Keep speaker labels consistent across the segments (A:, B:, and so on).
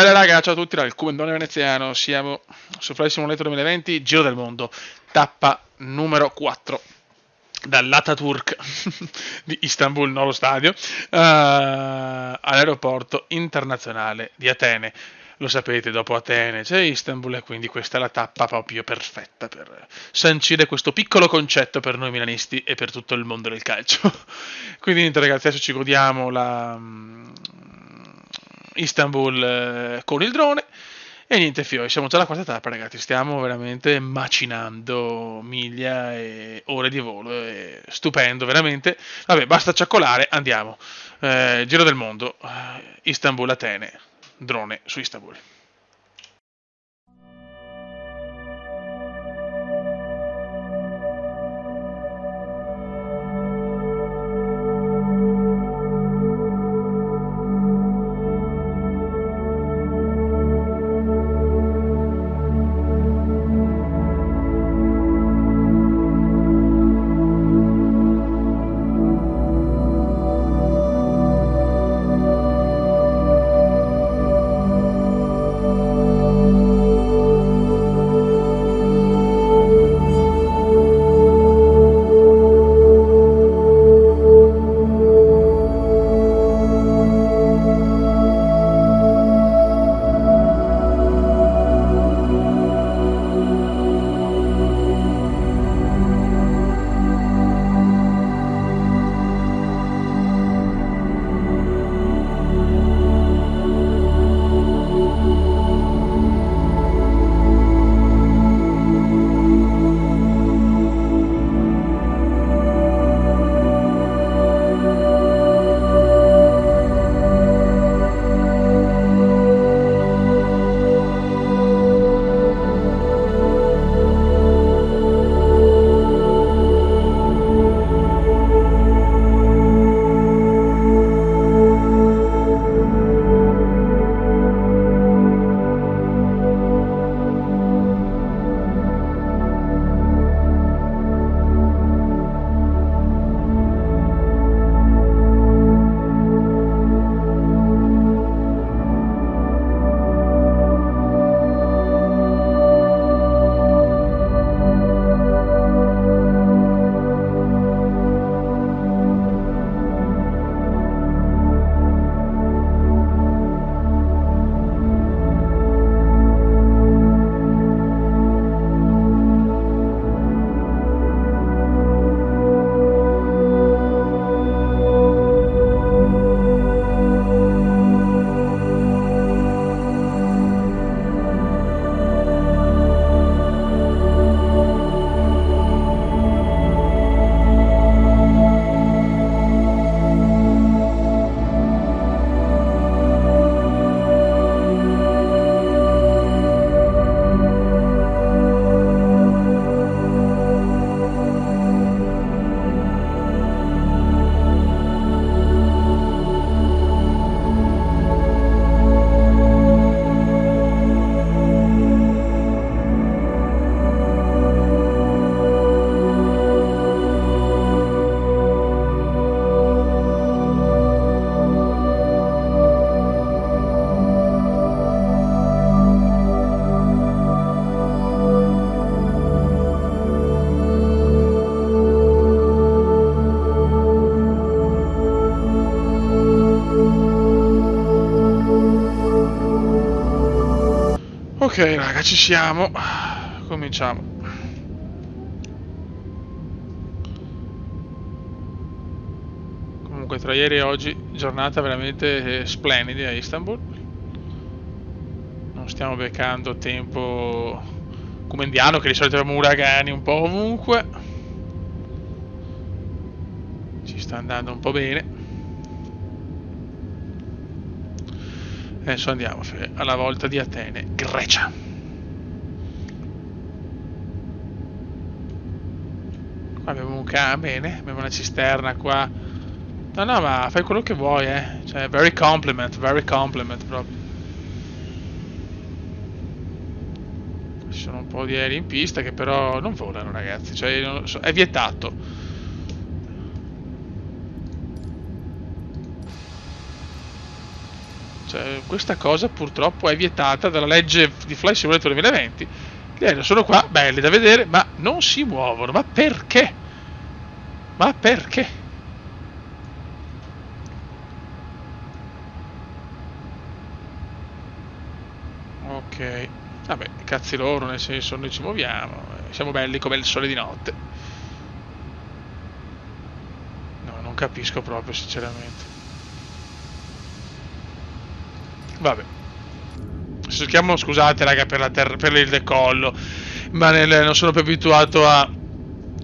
A: Bella raga, ciao a tutti dal Cubendone veneziano, siamo su Flight Simulator 2020, Giro del Mondo, tappa numero 4, dall'Ataturk di Istanbul, non lo stadio, all'aeroporto internazionale di Atene. Lo sapete, dopo Atene c'è Istanbul e quindi questa è la tappa proprio perfetta per sancire questo piccolo concetto per noi milanisti e per tutto il mondo del calcio. Quindi niente ragazzi, adesso ci godiamo la Istanbul con il drone e niente fiori, siamo già alla quarta tappa ragazzi, stiamo veramente macinando miglia e ore di volo, è stupendo veramente. Vabbè, basta ciaccolare, andiamo. Giro del mondo, Istanbul, Atene, drone su Istanbul. Ok raga, ci siamo, cominciamo. Comunque tra ieri e oggi giornata veramente splendida a Istanbul, non stiamo beccando tempo come indiano che di solito abbiamo uragani un po' ovunque, ci sta andando un po' bene. Adesso andiamo alla volta di Atene, Grecia. Qua abbiamo un bene, abbiamo una cisterna qua. No, no, ma fai quello che vuoi, Cioè, very compliment proprio. Ci sono un po' di aerei in pista che però non volano, ragazzi. Cioè, è vietato. Cioè, questa cosa purtroppo è vietata dalla legge di Flight Simulator 2020. Gli aerei sono qua, belli da vedere, ma non si muovono. Ma perché? Ma perché? Ok. Vabbè, cazzi loro, nel senso, noi ci muoviamo. Siamo belli come il sole di notte. No, non capisco proprio, sinceramente. Vabbè. Cerchiamo, scusate raga per il decollo, ma non sono più abituato a,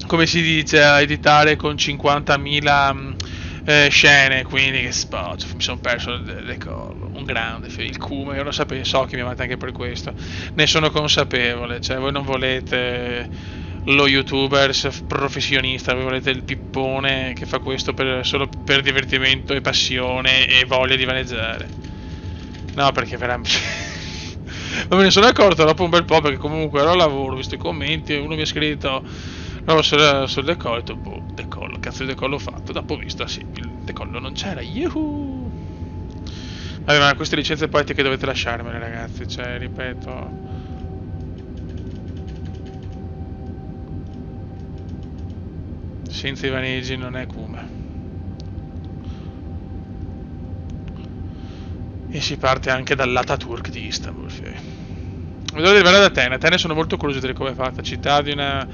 A: come si dice, a editare con 50.000 scene, quindi che spot, mi sono perso il decollo, un grande, il cume, io lo sapevo, so che mi amate anche per questo, ne sono consapevole, cioè voi non volete lo youtuber professionista, voi volete il pippone che fa questo solo per divertimento e passione e voglia di vaneggiare. No, perché veramente... Ma me ne sono accorto dopo un bel po', perché comunque ero al lavoro, ho visto i commenti e uno mi ha scritto no, sul decollo, ho detto, boh, decollo, cazzo di decollo ho fatto, dopo ho visto, sì, il decollo non c'era, yuhu! Vabbè, ma queste licenze poetiche dovete lasciarmele ragazzi, cioè, ripeto... Senza i vaneggi non è Kuma. E si parte anche dall'Ataturk di Istanbul. Vedo di arrivare ad Atene. Atene sono molto curioso di vedere come è fatta. Città di una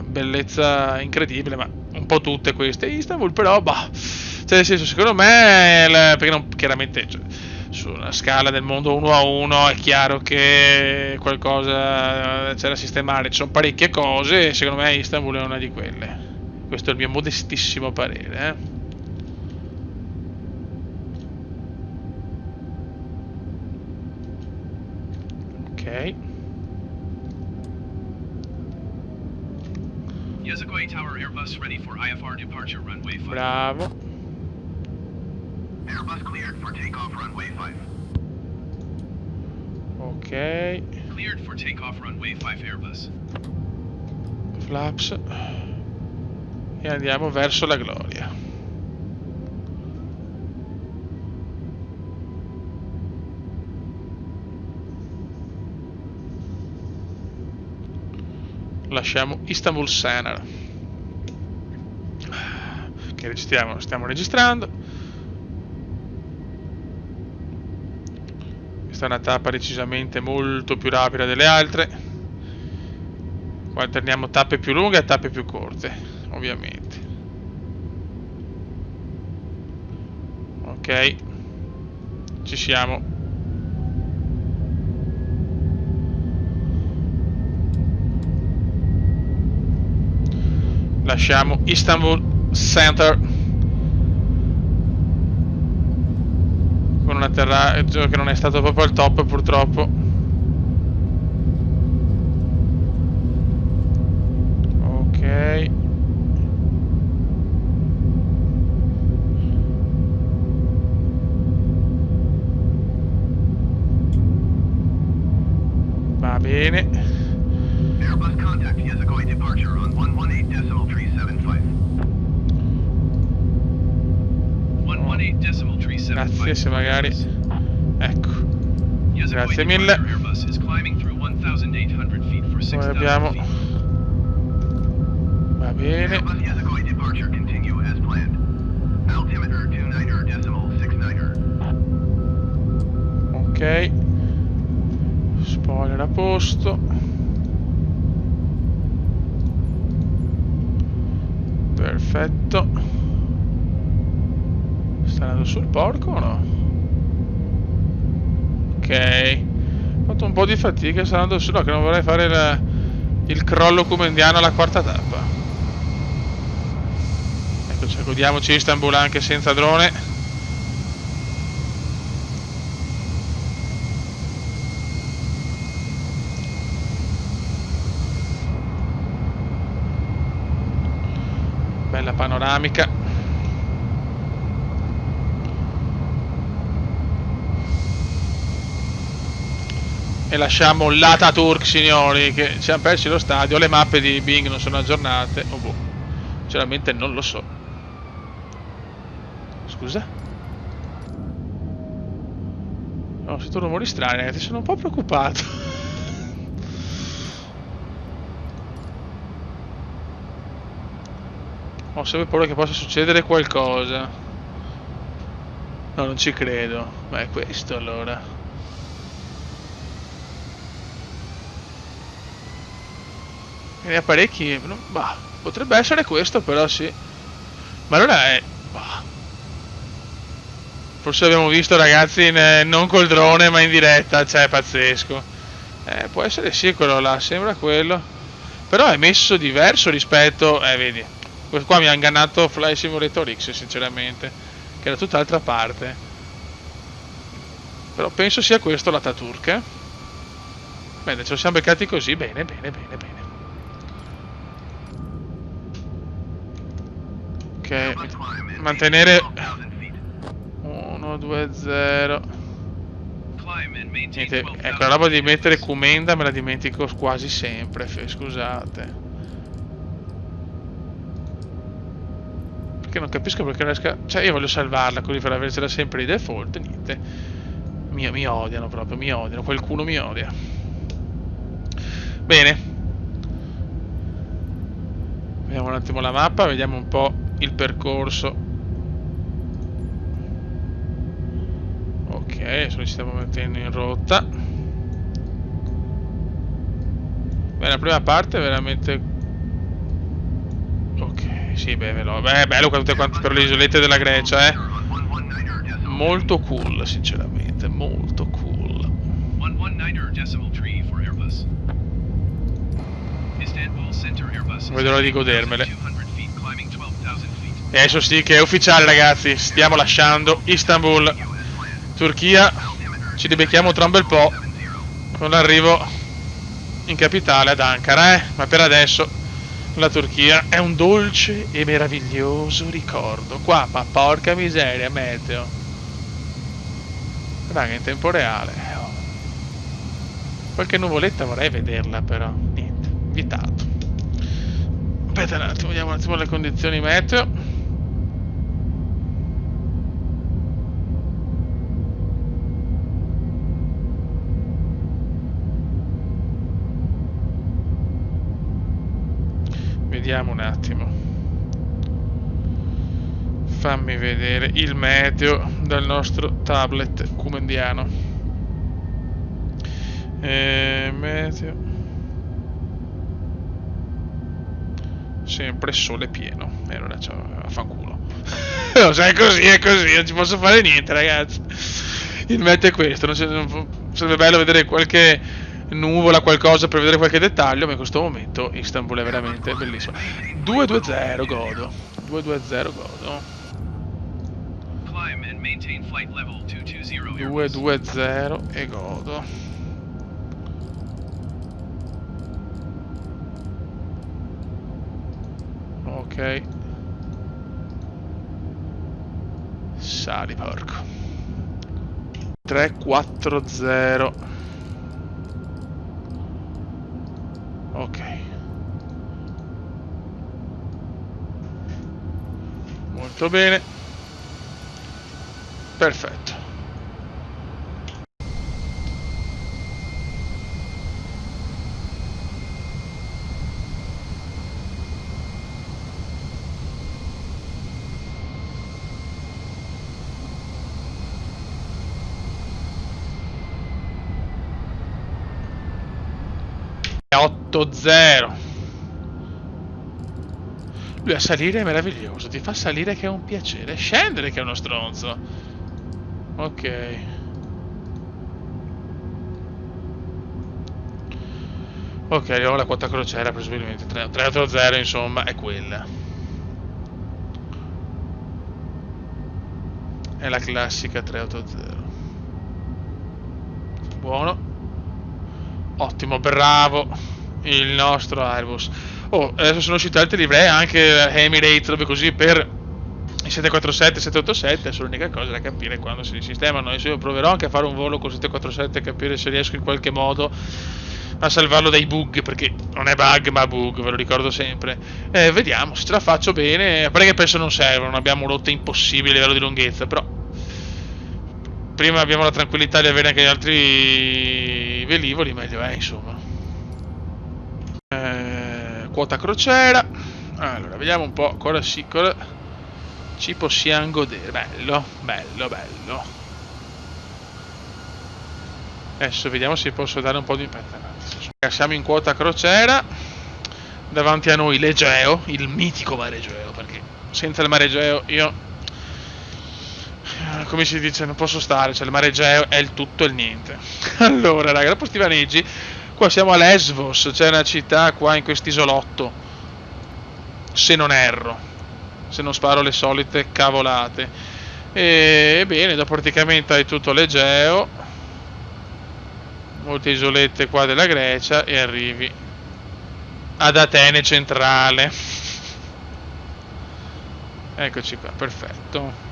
A: bellezza incredibile, ma un po' tutte queste. Istanbul però, bah, cioè nel senso, secondo me, perché non, chiaramente, cioè, su una scala del mondo 1 a 1 è chiaro che qualcosa c'è da sistemare. Ci sono parecchie cose e secondo me Istanbul è una di quelle. Questo è il mio modestissimo parere, eh. Ok.
B: Yasukoi Tower Airbus ready for IFR departure runway 5.
A: Bravo.
B: Airbus cleared for takeoff runway 5.
A: Ok.
B: Cleared for takeoff runway 5 Airbus.
A: Flaps. E andiamo verso la gloria. Lasciamo Istanbul Senar. Che registriamo, stiamo registrando. Questa è una tappa decisamente molto più rapida delle altre. Qua alterniamo tappe più lunghe e tappe più corte, ovviamente. Ok. Ci siamo. Lasciamo Istanbul Center con un atterraggio che non è stato proprio al top purtroppo. Ok. Va bene.
B: Airbus contact Yasukoi departure on 118.375. 118.375.
A: Grazie, se magari... Ecco. Grazie mille.
B: Airbus is climbing through 1,800 feet for
A: Poi
B: 6,000
A: abbiamo...
B: feet.
A: Va bene.
B: Airbus Yasukoi departure continue as planned. Altimeter 29.69.
A: Ok. Spoiler a posto. Perfetto. Sta andando sul porco o no? Ok. Ho fatto un po' di fatica, sta andando su, no, che non vorrei fare il crollo comendiano alla quarta tappa. Eccoci, godiamoci Istanbul anche senza drone. Bella panoramica. E lasciamo l'Ataturk, signori, che ci hanno persi lo stadio. Le mappe di Bing non sono aggiornate. Oh boh, sinceramente non lo so. Scusa? Ho sentito rumori strani, ragazzi, sono un po' preoccupato. Ho sempre paura che possa succedere qualcosa. No, non ci credo. Ma è questo allora. Ne ha parecchi. Bah, potrebbe essere questo, però sì. Ma allora è. Bah. Forse abbiamo visto, ragazzi, non col drone, ma in diretta. Cioè, è pazzesco. Può essere sì quello là, sembra quello. Però è messo diverso rispetto. Vedi. Questo qua mi ha ingannato Fly Simulator X, sinceramente. Che era tutt'altra parte. Però penso sia questo l'Ataturk. Bene, ce lo siamo beccati così. Bene, bene, bene, bene. Ok, mantenere 1, 2, 0. Niente, ecco, la roba di mettere Kumenda me la dimentico quasi sempre, scusate. Perché non capisco perché non riesca. Cioè, io voglio salvarla così per avercela sempre di default, niente. Mi odiano proprio, mi odiano, qualcuno mi odia. Bene. Vediamo un attimo la mappa, vediamo un po' il percorso. Ok, adesso ci stiamo mettendo in rotta. Beh, la prima parte è veramente. Ok, sì, beh, beh, è bello tutte quante per le isolette della Grecia, molto cool, sinceramente, molto cool. Non vedo l'ora di godermele. E adesso sì che è ufficiale, ragazzi, stiamo lasciando Istanbul. Turchia, ci ribecchiamo tra un bel po' con l'arrivo in capitale ad Ankara, ma per adesso la Turchia è un dolce e meraviglioso ricordo. Qua, ma porca miseria, meteo. Raga, in tempo reale. Qualche nuvoletta vorrei vederla, però niente, vietato. Aspetta un attimo, vediamo un attimo le condizioni meteo. Vediamo un attimo. Fammi vedere il meteo dal nostro tablet kumendiano. Meteo. Sempre sole pieno. E allora affanculo. No, se è così, non ci posso fare niente, ragazzi. Il meteo è questo. Sarebbe bello vedere qualche nuvola, qualcosa per vedere qualche dettaglio, ma in questo momento Istanbul è veramente bellissimo. 220 godo. 220 godo. 220 e godo. Ok. Sali, porco. 340. Ok. Molto bene. Perfetto. È 8-0. Lui a salire è meraviglioso, ti fa salire che è un piacere, scendere che è uno stronzo. Ok. Ok, arriviamo alla quota crociera, presumibilmente 380, insomma, è quella. È la classica 380. Buono. Ottimo, bravo il nostro Airbus. Oh, adesso sono usciti altri livrei, anche Emirates, dove così per i 747 787 è l'unica cosa da capire quando si sistemano. Adesso io proverò anche a fare un volo con 747 e capire se riesco in qualche modo a salvarlo dai bug, perché non è bug ma bug, ve lo ricordo sempre. Vediamo se ce la faccio bene, perché penso non servono, abbiamo rotte impossibili a livello di lunghezza, però prima abbiamo la tranquillità di avere anche gli altri velivoli, meglio è, insomma. Quota crociera. Allora, vediamo un po', cosa ci possiamo godere. Bello, bello, bello. Adesso vediamo se posso dare un po' di... Aspetta, siamo in quota crociera. Davanti a noi l'Egeo, il mitico mare Egeo, perché senza il mare Egeo io... come si dice, non posso stare, cioè il mare Egeo è il tutto e il niente. Allora, raga, dopo sti vaneggi, qua siamo a Lesvos, c'è una città qua in quest'isolotto, se non erro, se non sparo le solite cavolate. E bene, dopo praticamente hai tutto l'Egeo, molte isolette qua della Grecia e arrivi ad Atene centrale. Eccoci qua, perfetto.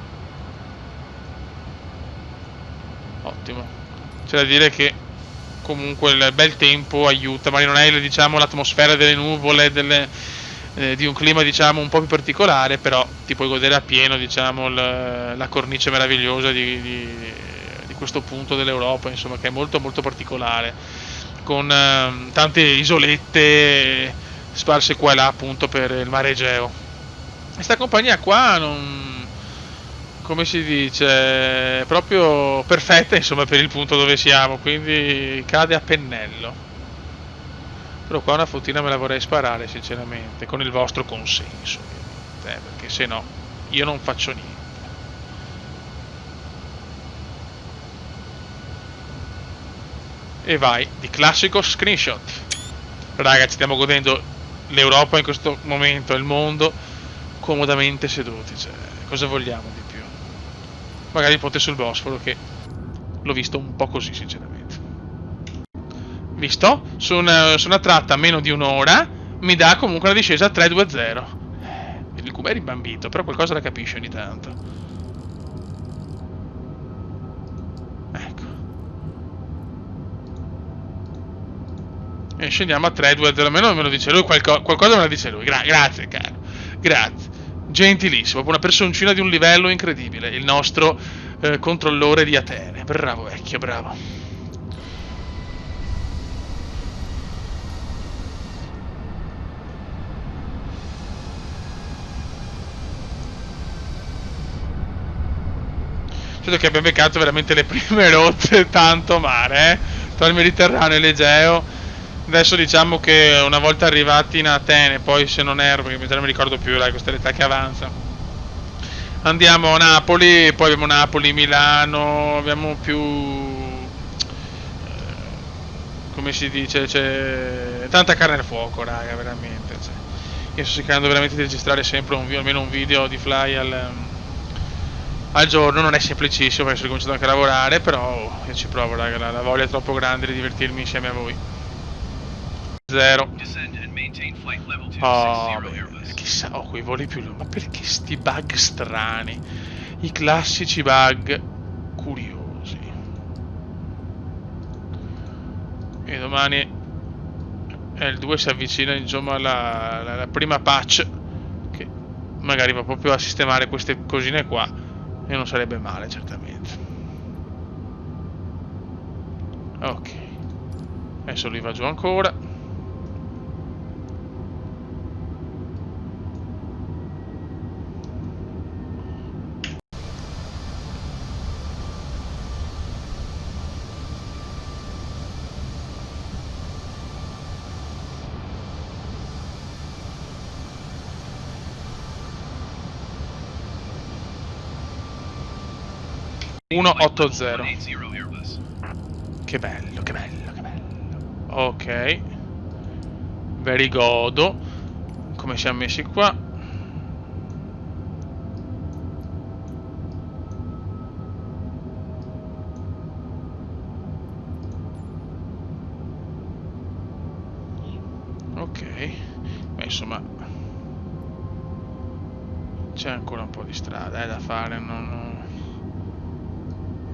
A: Ottimo. C'è da dire che comunque il bel tempo aiuta, magari non è, diciamo, l'atmosfera delle nuvole, di un clima, diciamo, un po' più particolare, però ti puoi godere appieno, diciamo, la cornice meravigliosa di questo punto dell'Europa, insomma, che è molto molto particolare, con tante isolette sparse qua e là appunto per il mare Egeo. Questa compagnia qua non, come si dice, è proprio perfetta, insomma, per il punto dove siamo, quindi cade a pennello. Però qua una fottina me la vorrei sparare, sinceramente, con il vostro consenso, ovviamente, perché se no io non faccio niente. E vai, di classico screenshot. Raga, ci stiamo godendo l'Europa in questo momento, il mondo, comodamente seduti, cioè, cosa vogliamo di più? Magari il ponte sul Bosforo, che l'ho visto un po' così, sinceramente. Visto? Su una tratta a meno di un'ora mi dà comunque una discesa a 3-2-0. Il cubo è rimbambito, però qualcosa la capisce ogni tanto. Ecco. E scendiamo a 3-2-0, almeno me lo dice lui, qualcosa me lo dice lui. Grazie, caro. Grazie. Gentilissimo, una personcina di un livello incredibile, il nostro controllore di Atene. Bravo vecchio, bravo. Credo che abbiamo beccato veramente le prime rotte tanto mare, tra il Mediterraneo e l'Egeo. Adesso diciamo che una volta arrivati in Atene, poi se non erro, perché non mi ricordo più, questa è l'età che avanza, andiamo a Napoli, poi abbiamo Napoli, Milano, abbiamo più, come si dice, c'è tanta carne al fuoco, raga, veramente. Cioè, io sto cercando veramente di registrare sempre almeno un video di Fly al giorno, non è semplicissimo perché sto cominciando anche a lavorare, però io ci provo, raga, la voglia è troppo grande di divertirmi insieme a voi. 0. Oh, chissà, ho quei voli più lunghi, ma perché sti bug strani, i classici bug curiosi. E domani il 2 si avvicina, insomma, la prima patch che magari va proprio a sistemare queste cosine qua, e non sarebbe male, certamente. Ok, adesso lui va giù ancora. Che bello, che bello, che bello. Ok. Very godo. Come siamo messi qua? Ok. Beh, insomma, c'è ancora un po' di strada da fare.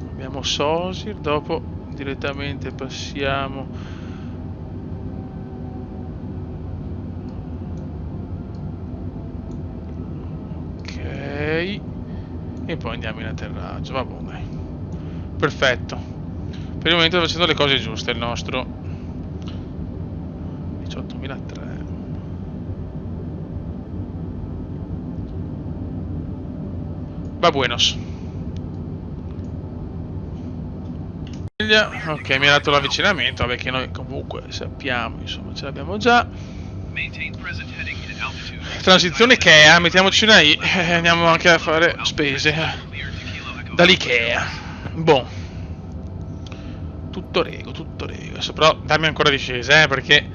A: Abbiamo Sosir, dopo direttamente passiamo ok, e poi andiamo in atterraggio. Vabbè, dai, Perfetto. Per il momento sta facendo le cose giuste il nostro. 18.003. Va buenos. Ok, mi ha dato l'avvicinamento, vabbè che noi comunque sappiamo, insomma, ce l'abbiamo già. Transizione Ikea, mettiamoci una I e andiamo anche a fare spese dall'Ikea. Boh. Tutto rego, tutto rego. Adesso però dammi ancora discese, perché...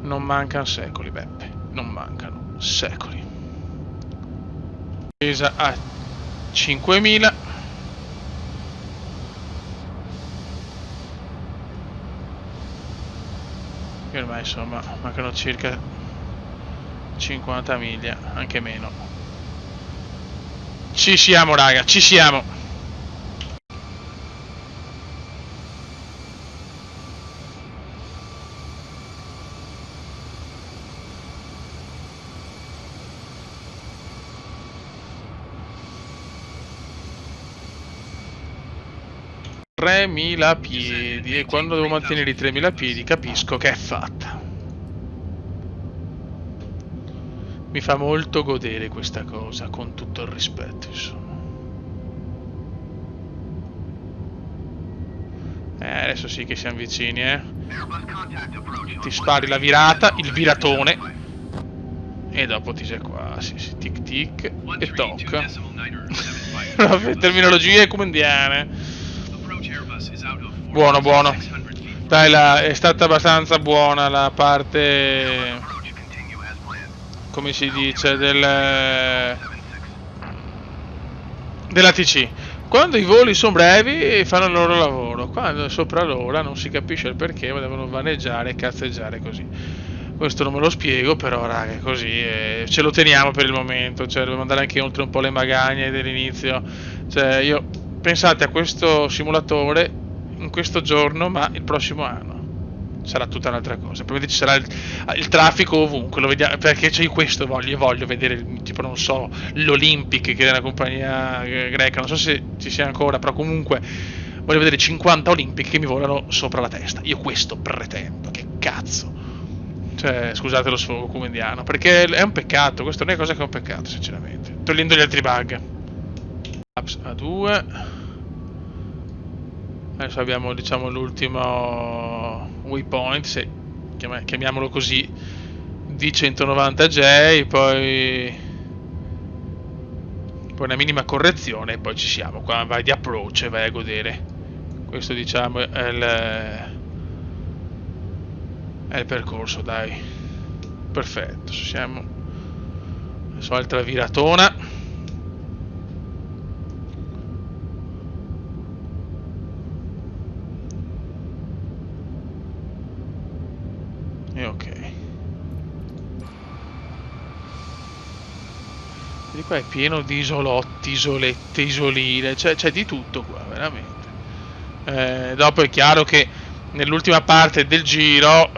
A: Non mancano secoli, Beppe. Non mancano secoli. Scesa a 5.000. E ormai insomma mancano circa 50 miglia, anche meno. Ci siamo raga, ci siamo. Piedi, e quando devo mantenere i 3.000 piedi capisco che è fatta. Mi fa molto godere questa cosa, con tutto il rispetto, insomma. Adesso sì che siamo vicini, Ti spari la virata, il viratone, e dopo ti sei qua, sì, tic tic, e tocca. Terminologie comandiane. Buono, buono. Dai, è stata abbastanza buona la parte, come si dice, della TC. Quando i voli sono brevi fanno il loro lavoro, quando è sopra l'ora non si capisce il perché, ma devono vaneggiare e cazzeggiare così. Questo non me lo spiego, però raga, così ce lo teniamo per il momento, cioè dobbiamo andare anche oltre un po' le magagne dell'inizio. Cioè io, pensate a questo simulatore in questo giorno, ma il prossimo anno sarà tutta un'altra cosa. Probabilmente ci sarà il traffico ovunque, lo vediamo, perché c'è questo, voglio vedere, tipo non so, l'Olympic, che è una compagnia greca, non so se ci sia ancora, però comunque voglio vedere 50 Olympic che mi volano sopra la testa. Io questo pretendo, che cazzo. Cioè, scusate lo sfogo comundiano, perché è un peccato, questa è una cosa che è un peccato, sinceramente, togliendo gli altri bug. Apps a 2. Adesso abbiamo, diciamo, l'ultimo waypoint, se chiamiamolo così, di 190J, poi una minima correzione e poi ci siamo. Qua vai di approach e vai a godere. Questo, diciamo, è il percorso, dai. Perfetto, siamo. Adesso altra viratona. E ok. Di qua è pieno di isolotti, isolette, isoline, c'è di tutto qua, veramente. Dopo è chiaro che nell'ultima parte del giro,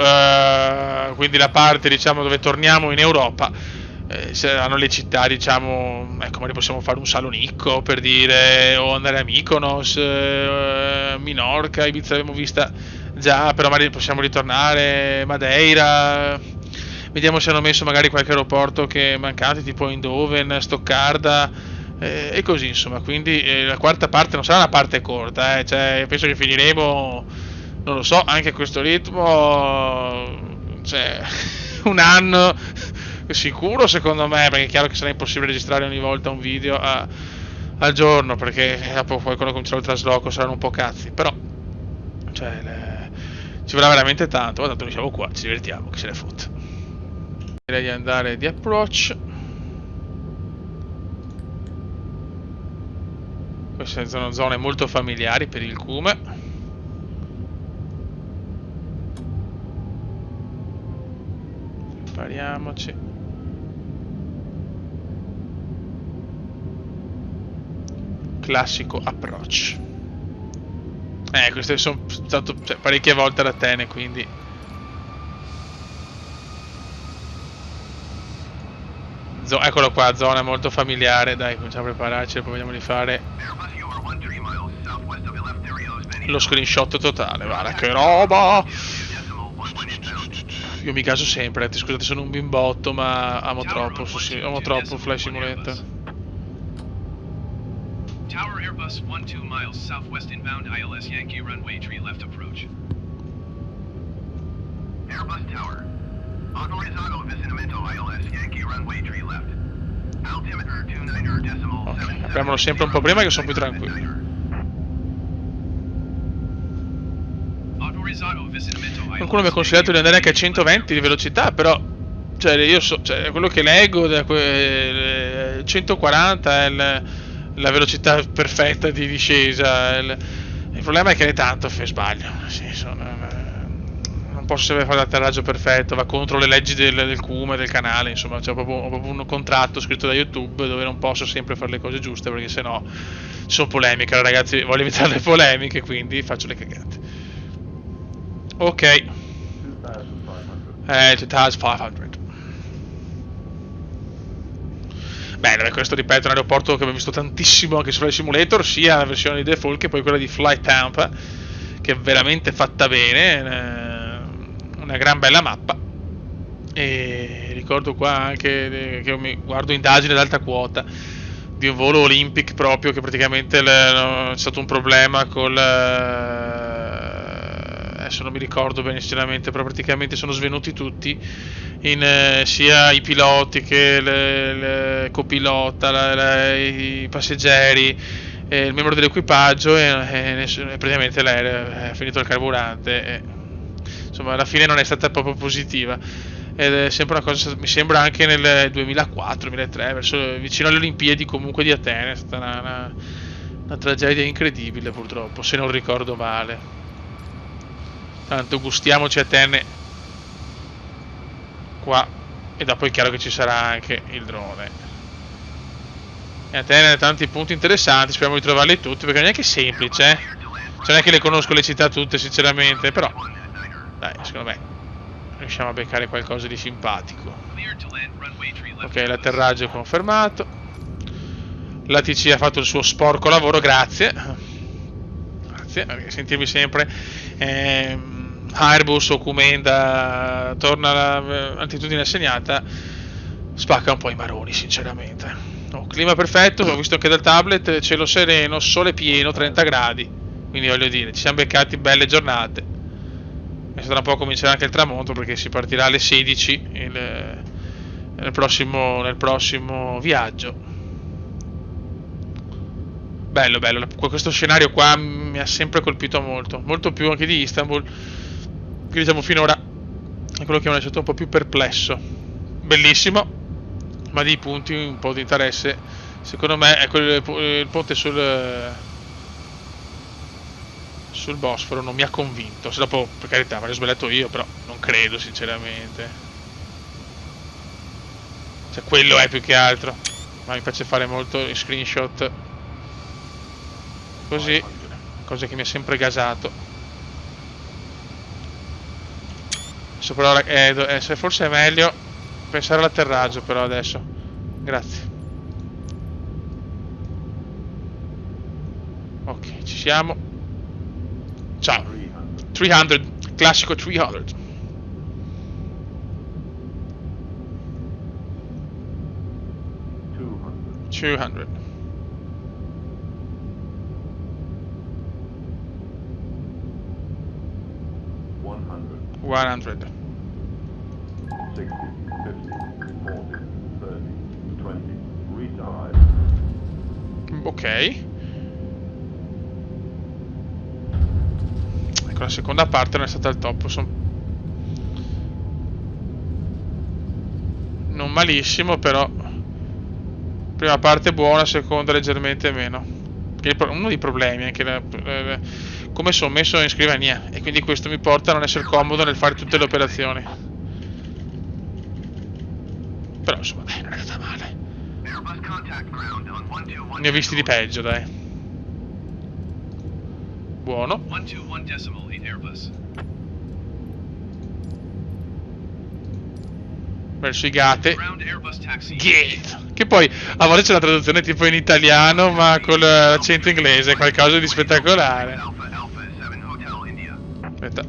A: quindi la parte, diciamo, dove torniamo in Europa, saranno le città, diciamo, ecco, magari possiamo fare un Salonicco, per dire, o andare a Mykonos, Minorca, Ibiza l'abbiamo vista già, però magari possiamo ritornare, Madeira, vediamo se hanno messo magari qualche aeroporto che è mancato, tipo Eindhoven, Stoccarda, e così, insomma. Quindi la quarta parte non sarà una parte corta, cioè, penso che finiremo, non lo so, anche a questo ritmo, cioè, un anno sicuro, secondo me, perché è chiaro che sarà impossibile registrare ogni volta un video al giorno, perché dopo poi quando comincerà il trasloco saranno un po' cazzi, però, cioè, ci vorrà veramente tanto. Ma tanto noi siamo qua, ci divertiamo, che se ne fotte. Direi di andare di approach. Queste sono zone molto familiari per il Cume. Prepariamoci. Classico approach. Queste sono stato, cioè, parecchie volte ad Atene, quindi Eccolo qua, zona molto familiare. Dai, cominciamo a prepararci e poi vediamo di fare
B: Airbus, you are 13 miles southwest of Eleftherios Venice.
A: lo screenshot totale. Guarda che roba!
B: Decimal 11 inbound.
A: Io mi caso sempre, scusate, sono un bimbotto, ma amo troppo, amo troppo Flight Simulator.
C: Tower Airbus 12 miles southwest inbound ILS Yankee runway 3 left approach.
B: Airbus Tower. Autorizzato avvicinamento ILS Yankee runway 3 left. Altimeter 29er decimal
A: Ok,
B: 77.
A: apriamolo sempre un po' prima che sono più tranquilli.
C: Autorizzato avvicinamento ILS.
A: Qualcuno mi ha consigliato di andare anche a 120 di velocità, però cioè, io cioè, quello che leggo 140 è la velocità perfetta di discesa. Il problema è che ogni tanto sbaglio, nel senso, non posso sempre fare l'atterraggio perfetto, va contro le leggi del CUME, del canale, insomma, ho proprio un contratto scritto da YouTube dove non posso sempre fare le cose giuste perché sennò ci sono polemiche, ragazzi, voglio evitare le polemiche, quindi faccio le cagate. Ok. 2500. Bene, questo ripeto è un aeroporto che abbiamo visto tantissimo anche su Flight Simulator, sia la versione di default che poi quella di Flight Tampa, che è veramente fatta bene, una gran bella mappa. E ricordo qua anche che mi guardo indagini ad alta quota di un volo Olympic proprio che praticamente c'è stato un problema col adesso non mi ricordo bene sinceramente, però praticamente sono svenuti tutti sia i piloti che il copilota, i passeggeri, il membro dell'equipaggio e praticamente l'aereo è finito il carburante insomma alla fine non è stata proprio positiva ed è sempre una cosa, mi sembra anche nel 2004-2003 vicino alle Olimpiadi comunque di Atene, è stata una tragedia incredibile purtroppo, se non ricordo male. Tanto gustiamoci Atene qua e dopo è chiaro che ci sarà anche il drone. E Atene ha tanti punti interessanti, speriamo di trovarli tutti perché non è che semplice, cioè non è che le conosco le città tutte sinceramente, però dai, secondo me riusciamo a beccare qualcosa di simpatico. Ok, l'atterraggio è confermato. L'ATC ha fatto il suo sporco lavoro, grazie, perché sentirmi sempre Airbus o Comenda torna all'altitudine assegnata spacca un po' i maroni sinceramente. Clima perfetto, ho visto anche dal tablet, cielo sereno, sole pieno, 30 gradi, quindi voglio dire, ci siamo beccati belle giornate. E tra un po' comincerà anche il tramonto perché si partirà alle 16 nel prossimo viaggio. Bello, questo scenario qua mi ha sempre colpito molto più anche di Istanbul, che diciamo finora è quello che mi ha lasciato un po' più perplesso. Bellissimo, ma di punti un po' di interesse secondo me è il ponte sul Bosforo non mi ha convinto, se dopo per carità me l'ho sbagliato io, però non credo sinceramente, cioè quello è più che altro, ma mi piace fare molto i screenshot così, cosa che mi ha sempre gasato. Adesso però forse è meglio pensare all'atterraggio però adesso, grazie. Ok, ci siamo. Ciao. 300, classico 300. 200. 100.
D: 60, 50, 40, 30, 20, retard.
A: Ok. Ecco, la seconda parte non è stata al top. Non malissimo, però. Prima parte buona, seconda leggermente meno. Uno dei problemi è che come sono messo in scrivania e quindi questo mi porta a non essere comodo nel fare tutte le operazioni. Però insomma dai, non è andata male. Ne ho visti di peggio, dai. Buono.
C: 121.8 Airbus.
A: verso i Gate.
C: Ground Airbus taxi.
A: Gate. Che poi a volte c'è la traduzione tipo in italiano, ma con l'accento inglese, qualcosa di spettacolare.
B: Alpha Alpha 7 Hotel India.
A: Aspetta.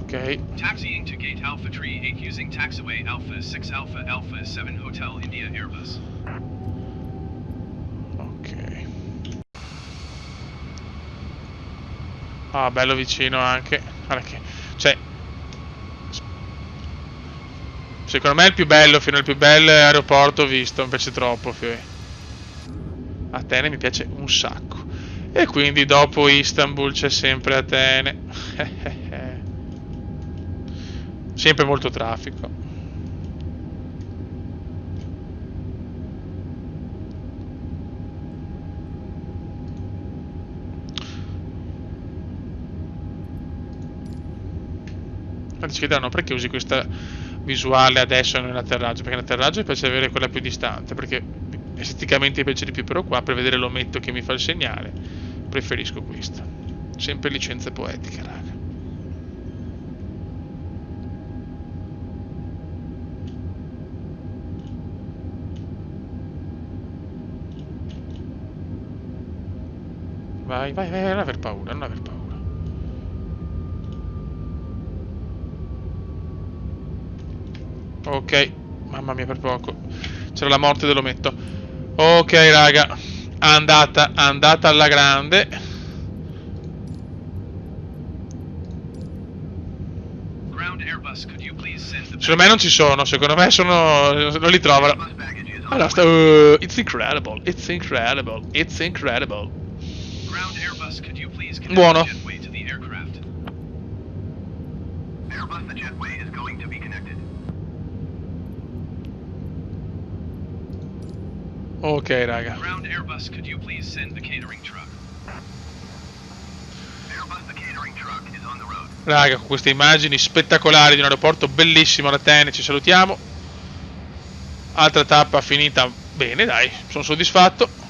A: Ok.
C: Taxiing to gate Alpha Tree 8 using taxiway Alpha 6 Alpha Alpha 7 Hotel India Airbus.
A: Ok. Ah, bello vicino anche. Guarda che... Cioè... Secondo me è il più bello, fino al più bel aeroporto visto, mi piace troppo. Atene mi piace un sacco. E quindi dopo Istanbul c'è sempre Atene. Sempre molto traffico. Ma ci chiederanno perché usi questa visuale adesso nell'atterraggio, perché nell'atterraggio mi piace avere quella più distante, perché esteticamente mi piace di più, però qua per vedere l'ometto che mi fa il segnale preferisco questo. Sempre licenze poetiche, raga. Vai, vai, vai, non aver paura, non aver paura. Ok, mamma mia per poco. C'era la morte dell'ometto. Ok raga, andata alla grande.
C: Ground Airbus, could you please send the
A: Secondo me non ci sono, secondo me non li trovano.
B: Bus baggage is on
A: Allora,
B: the way.
A: it's incredible, it's incredible, it's incredible.
C: ground Airbus, could you please connect
A: Buono.
C: the jetway to the aircraft?
B: Airbus, the jetway is going to be connected.
A: Ok raga.
C: Ground Airbus, could you please send the catering truck?
B: Airbus, the catering truck is on the road.
A: Raga, con queste immagini spettacolari di un aeroporto bellissimo ad Atene, ci salutiamo. Altra tappa finita bene, dai, sono soddisfatto.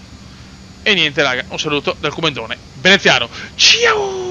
A: E niente raga, un saluto dal comandone veneziano. Ciao!